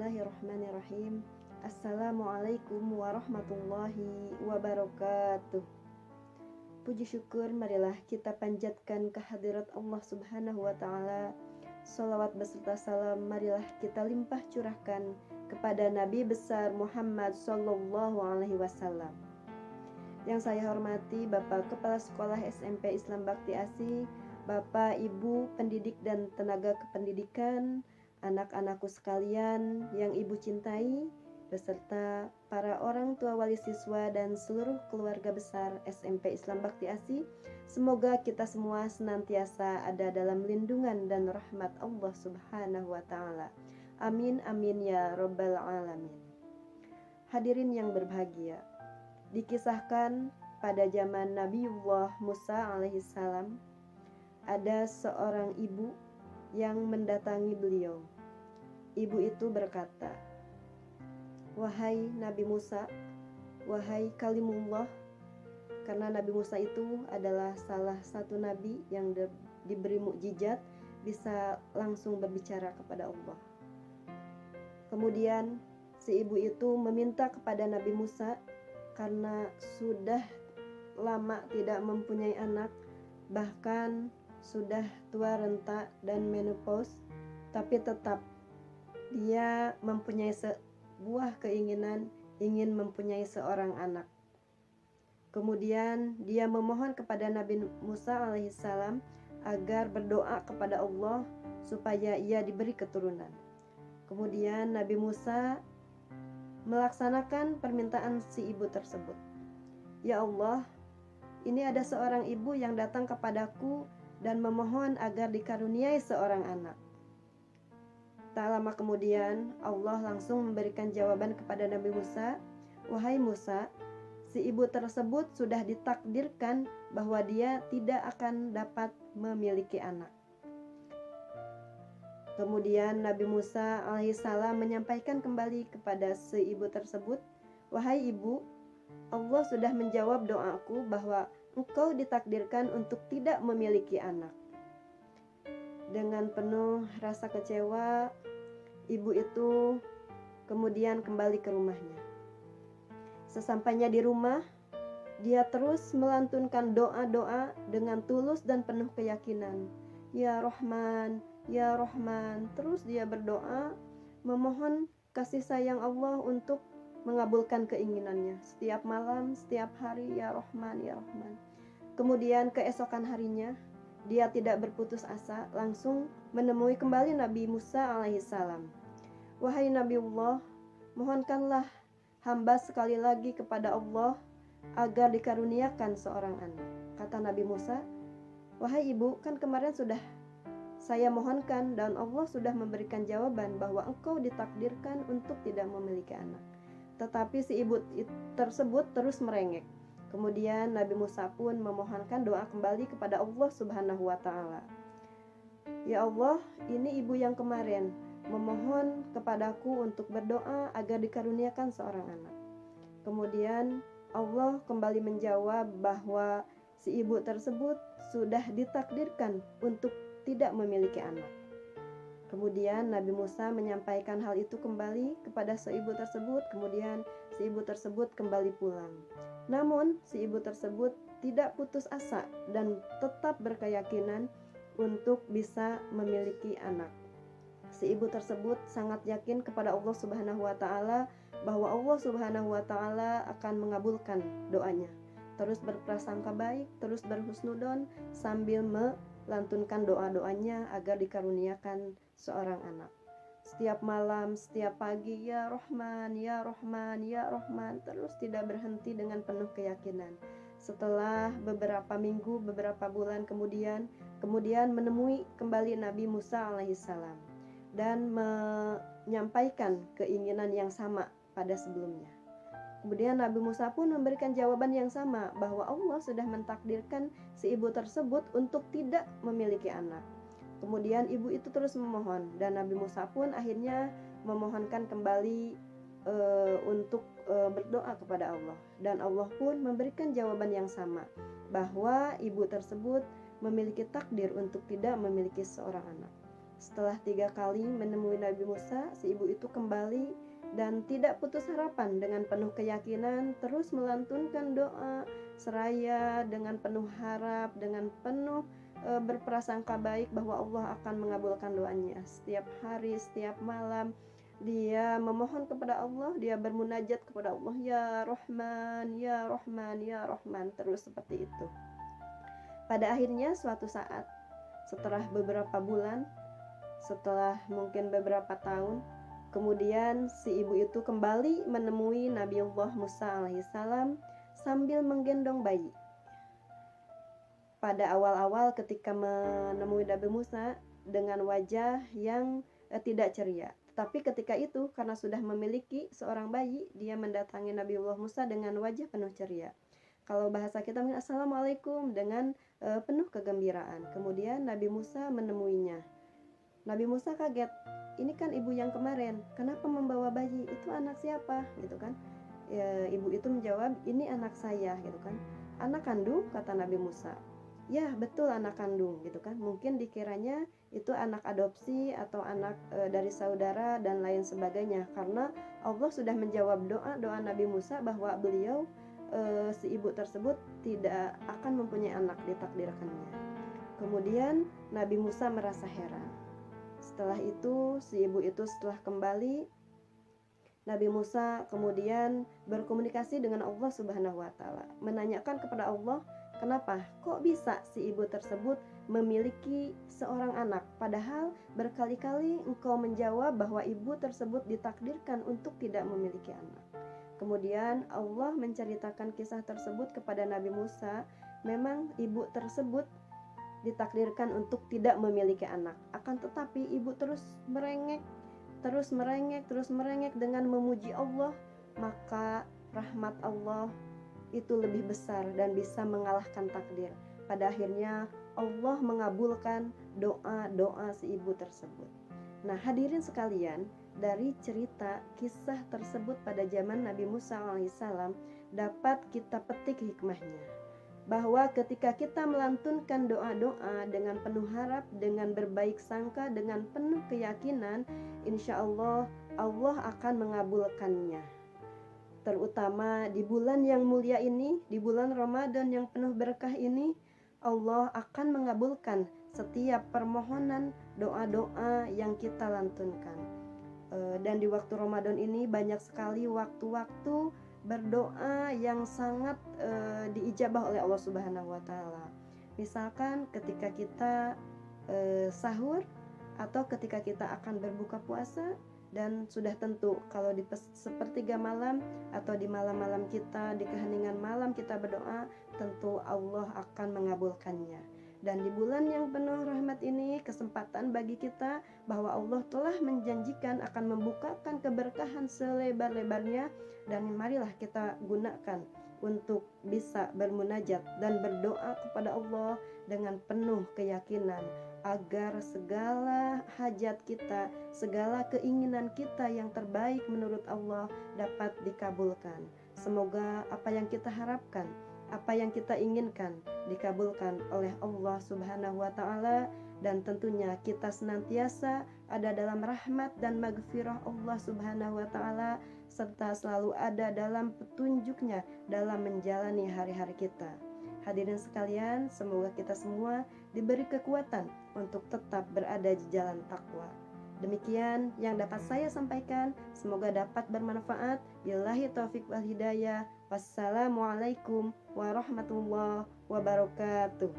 Bismillahirrahmanirrahim. Assalamualaikum warahmatullahi wabarakatuh. Puji syukur marilah kita panjatkan kehadirat Allah Subhanahu wa taala. Shalawat beserta salam marilah kita limpah curahkan kepada Nabi besar Muhammad sallallahu alaihi wasallam. Yang saya hormati Bapak Kepala Sekolah SMP Islam Bakti Asih, Bapak, Ibu, pendidik dan tenaga kependidikan, anak-anakku sekalian yang Ibu cintai, beserta para orang tua wali siswa dan seluruh keluarga besar SMP Islam Bakti Asih. Semoga kita semua senantiasa ada dalam lindungan dan rahmat Allah Subhanahu wa taala. Amin amin ya rabbal alamin. Hadirin yang berbahagia, dikisahkan pada zaman Nabiullah Musa alaihissalam, ada seorang ibu yang mendatangi beliau. Ibu itu berkata, "Wahai Nabi Musa, wahai kalimullah," karena Nabi Musa itu adalah salah satu nabi yang diberi mukjizat, bisa langsung berbicara kepada Allah. Kemudian si ibu itu meminta kepada Nabi Musa, karena sudah lama tidak mempunyai anak, bahkan sudah tua renta dan menopause, tapi tetap dia mempunyai sebuah keinginan ingin mempunyai seorang anak. Kemudian dia memohon kepada Nabi Musa alaihissalam agar berdoa kepada Allah supaya ia diberi keturunan. Kemudian Nabi Musa melaksanakan permintaan si ibu tersebut. "Ya Allah, ini ada seorang ibu yang datang kepadaku dan memohon agar dikaruniai seorang anak." Tak lama kemudian Allah langsung memberikan jawaban kepada Nabi Musa, "Wahai Musa, si ibu tersebut sudah ditakdirkan bahwa dia tidak akan dapat memiliki anak." Kemudian Nabi Musa alaihissalam menyampaikan kembali kepada si ibu tersebut, "Wahai ibu, Allah sudah menjawab doaku bahwa engkau ditakdirkan untuk tidak memiliki anak." Dengan penuh rasa kecewa, ibu itu kemudian kembali ke rumahnya. Sesampainya di rumah, dia terus melantunkan doa-doa dengan tulus dan penuh keyakinan. "Ya Rahman, Ya Rahman." Terus dia berdoa, memohon kasih sayang Allah untuk mengabulkan keinginannya. Setiap malam, setiap hari, "Ya Rahman, Ya Rahman." Kemudian keesokan harinya, dia tidak berputus asa, langsung menemui kembali Nabi Musa alaihissalam. "Wahai Nabiullah, mohonkanlah hamba sekali lagi kepada Allah agar dikaruniakan seorang anak." Kata Nabi Musa, "Wahai ibu, kan kemarin sudah saya mohonkan dan Allah sudah memberikan jawaban bahwa engkau ditakdirkan untuk tidak memiliki anak." Tetapi si ibu tersebut terus merengek. Kemudian Nabi Musa pun memohonkan doa kembali kepada Allah Subhanahu wa taala. "Ya Allah, ini ibu yang kemarin memohon kepadaku untuk berdoa agar dikaruniakan seorang anak." Kemudian Allah kembali menjawab bahwa si ibu tersebut sudah ditakdirkan untuk tidak memiliki anak. Kemudian Nabi Musa menyampaikan hal itu kembali kepada si ibu tersebut. Kemudian si ibu tersebut kembali pulang. Namun si ibu tersebut tidak putus asa dan tetap berkeyakinan untuk bisa memiliki anak. Si ibu tersebut sangat yakin kepada Allah Subhanahu wa taala bahwa Allah Subhanahu wa taala akan mengabulkan doanya. Terus berprasangka baik, terus berhusnudon sambil melantunkan doa-doanya agar dikaruniakan seorang anak. Setiap malam, setiap pagi, "Ya Rahman, Ya Rahman, Ya Rahman," terus tidak berhenti dengan penuh keyakinan. Setelah beberapa minggu, beberapa bulan kemudian menemui kembali Nabi Musa alaihissalam dan menyampaikan keinginan yang sama pada sebelumnya. Kemudian Nabi Musa pun memberikan jawaban yang sama, bahwa Allah sudah mentakdirkan si ibu tersebut untuk tidak memiliki anak. Kemudian ibu itu terus memohon dan Nabi Musa pun akhirnya memohonkan kembali untuk berdoa kepada Allah, dan Allah pun memberikan jawaban yang sama, bahwa ibu tersebut memiliki takdir untuk tidak memiliki seorang anak. Setelah 3 kali menemui Nabi Musa, si ibu itu kembali dan tidak putus harapan, dengan penuh keyakinan terus melantunkan doa seraya dengan penuh harap, dengan penuh berprasangka baik bahwa Allah akan mengabulkan doanya. Setiap hari, setiap malam dia memohon kepada Allah, dia bermunajat kepada Allah, ya Rahman, ya Rahman, ya Rahman, terus seperti itu. Pada akhirnya suatu saat, setelah beberapa bulan, setelah mungkin beberapa tahun, kemudian si ibu itu kembali menemui Nabiullah Musa alaihissalam sambil menggendong bayi. Pada awal-awal ketika menemui Nabi Musa dengan wajah yang tidak ceria. Tapi ketika itu, karena sudah memiliki seorang bayi, dia mendatangi Nabiullah Musa dengan wajah penuh ceria. Kalau bahasa kita, Assalamualaikum, dengan penuh kegembiraan. Kemudian Nabi Musa menemuinya. Nabi Musa kaget, ini kan ibu yang kemarin, kenapa membawa bayi? Itu anak siapa? Gitu kan? Ibu itu menjawab, ini anak saya, gitu kan? Anak kandung, kata Nabi Musa. Ya, betul, anak kandung, gitu kan? Mungkin dikiranya itu anak adopsi atau anak dari saudara dan lain sebagainya, karena Allah sudah menjawab doa Nabi Musa bahwa beliau si ibu tersebut tidak akan mempunyai anak, ditakdirkannya. Kemudian Nabi Musa merasa heran. Setelah itu si ibu itu setelah kembali, Nabi Musa kemudian berkomunikasi dengan Allah Subhanahu wa taala, menanyakan kepada Allah, kenapa kok bisa si ibu tersebut memiliki seorang anak, padahal berkali-kali engkau menjawab bahwa ibu tersebut ditakdirkan untuk tidak memiliki anak. Kemudian Allah menceritakan kisah tersebut kepada Nabi Musa. Memang ibu tersebut ditakdirkan untuk tidak memiliki anak, akan tetapi ibu terus merengek dengan memuji Allah, maka rahmat Allah itu lebih besar dan bisa mengalahkan takdir. Pada akhirnya Allah mengabulkan doa si ibu tersebut. Nah, hadirin sekalian, dari cerita kisah tersebut pada zaman Nabi Musa alaihissalam dapat kita petik hikmahnya, bahwa ketika kita melantunkan doa-doa dengan penuh harap, dengan berbaik sangka, dengan penuh keyakinan, insya Allah Allah akan mengabulkannya. Terutama di bulan yang mulia ini, di bulan Ramadan yang penuh berkah ini, Allah akan mengabulkan setiap permohonan doa-doa yang kita lantunkan. Dan di waktu Ramadan ini banyak sekali waktu-waktu berdoa yang sangat diijabah oleh Allah Subhanahu wa taala. Misalkan ketika kita sahur, atau ketika kita akan berbuka puasa, dan sudah tentu kalau di sepertiga malam atau di malam-malam kita, di keheningan malam kita berdoa, tentu Allah akan mengabulkannya. Dan di bulan yang penuh rahmat ini, kesempatan bagi kita bahwa Allah telah menjanjikan akan membukakan keberkahan selebar-lebarnya, dan marilah kita gunakan untuk bisa bermunajat dan berdoa kepada Allah dengan penuh keyakinan, agar segala hajat kita, segala keinginan kita yang terbaik menurut Allah dapat dikabulkan. Semoga apa yang kita harapkan, apa yang kita inginkan dikabulkan oleh Allah Subhanahu wa taala, dan tentunya kita senantiasa ada dalam rahmat dan magfirah Allah Subhanahu wa taala, serta selalu ada dalam petunjuknya dalam menjalani hari-hari kita. Hadirin sekalian, semoga kita semua diberi kekuatan untuk tetap berada di jalan takwa. Demikian yang dapat saya sampaikan, semoga dapat bermanfaat. Billahi taufik wal hidayah. Wassalamualaikum warahmatullahi wabarakatuh.